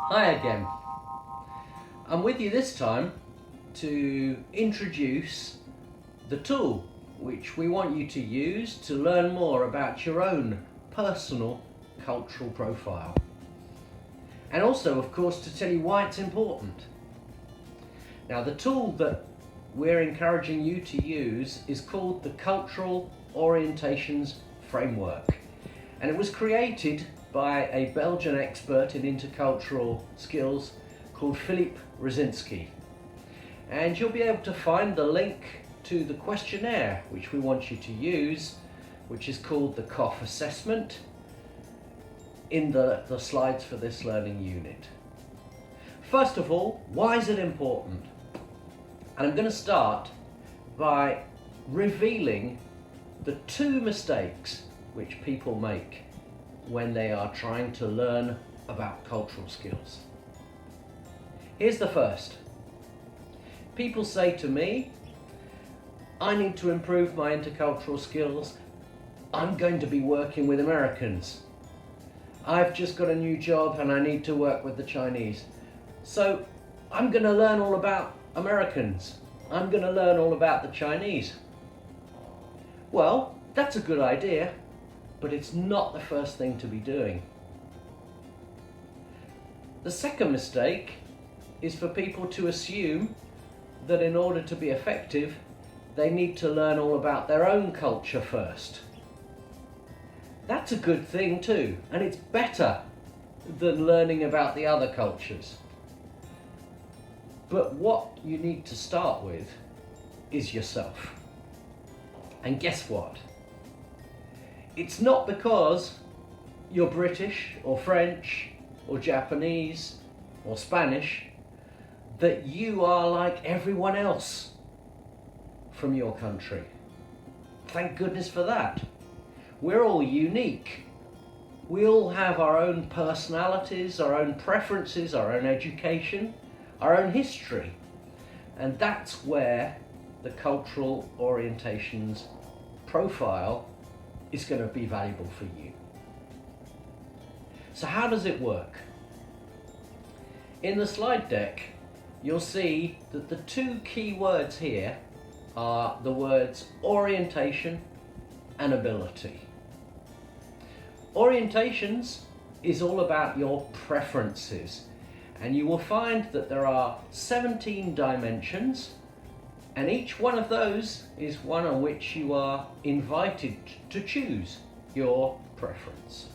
Hi again. I'm with you this time to introduce the tool which we want you to use to learn more about your own personal cultural profile. And also, of course, to tell you why it's important. Now, the tool that we're encouraging you to use is called the Cultural Orientations Framework. And it was created by a Belgian expert in intercultural skills called Philippe Rzinski. And you'll be able to find the link to the questionnaire which we want you to use, which is called the COF assessment, in the slides for this learning unit. First of all, why is it important? And I'm going to start by revealing the two mistakes which people make when they are trying to learn about cultural skills. Here's the first. People say to me, I need to improve my intercultural skills. I'm going to be working with Americans. I've just got a new job and I need to work with the Chinese. So I'm going to learn all about Americans. I'm going to learn all about the Chinese. Well, that's a good idea, but it's not the first thing to be doing. The second mistake is for people to assume that in order to be effective, they need to learn all about their own culture first. That's a good thing too, and it's better than learning about the other cultures. But what you need to start with is yourself. And guess what? It's not because you're British or French or Japanese or Spanish that you are like everyone else from your country. Thank goodness for that. We're all unique. We all have our own personalities, our own preferences, our own education, our own history. And that's where the cultural orientations profile is going to be valuable for you. So how does it work? In the slide deck, you'll see that the two key words here are the words orientation and ability. Orientations is all about your preferences, and you will find that there are 17 dimensions, and each one of those is one on which you are invited to choose your preference.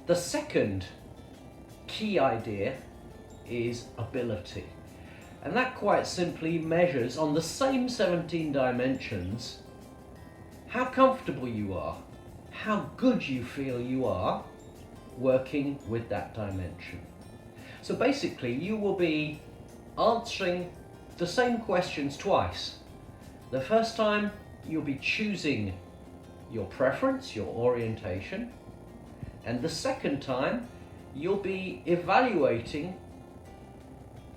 The second key idea is ability. And that quite simply measures on the same 17 dimensions how comfortable you are, how good you feel you are working with that dimension. So basically, you will be answering the same questions twice. The first time, you'll be choosing your preference, your orientation, and the second time, you'll be evaluating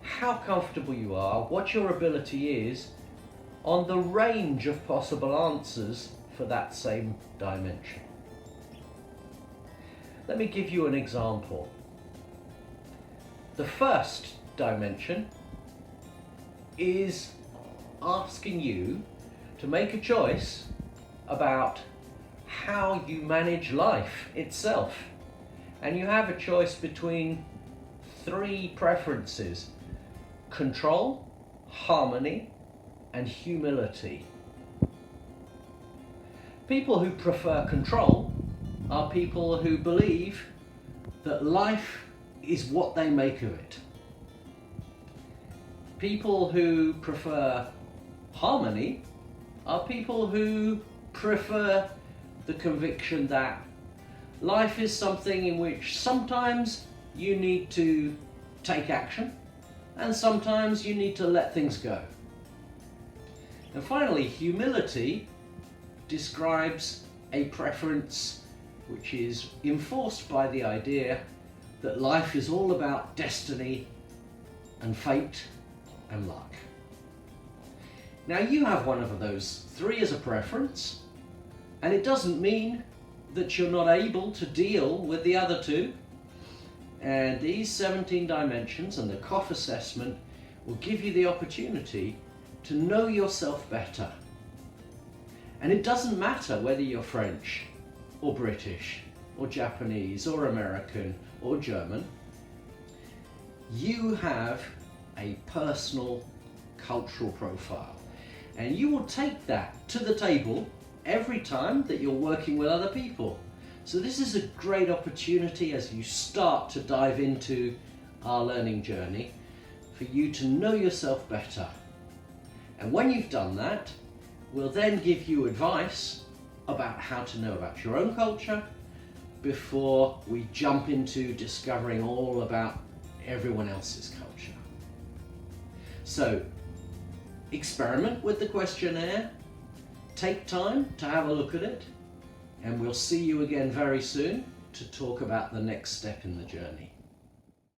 how comfortable you are, what your ability is on the range of possible answers for that same dimension. Let me give you an example. The first dimension is asking you to make a choice about how you manage life itself. And you have a choice between three preferences: control, harmony, and humility. People who prefer control are people who believe that life is what they make of it. People who prefer harmony are people who prefer the conviction that life is something in which sometimes you need to take action and sometimes you need to let things go. And finally, humility describes a preference which is enforced by the idea that life is all about destiny and fate and luck. Now, you have one of those three as a preference, and it doesn't mean that you're not able to deal with the other two. And these 17 dimensions and the COF assessment will give you the opportunity to know yourself better. And it doesn't matter whether you're French or British or Japanese or American or German. You have a personal cultural profile, and you will take that to the table every time that you're working with other people. So this is a great opportunity as you start to dive into our learning journey for you to know yourself better. And when you've done that, we'll then give you advice about how to know about your own culture before we jump into discovering all about everyone else's culture. So experiment with the questionnaire, take time to have a look at it, and we'll see you again very soon to talk about the next step in the journey.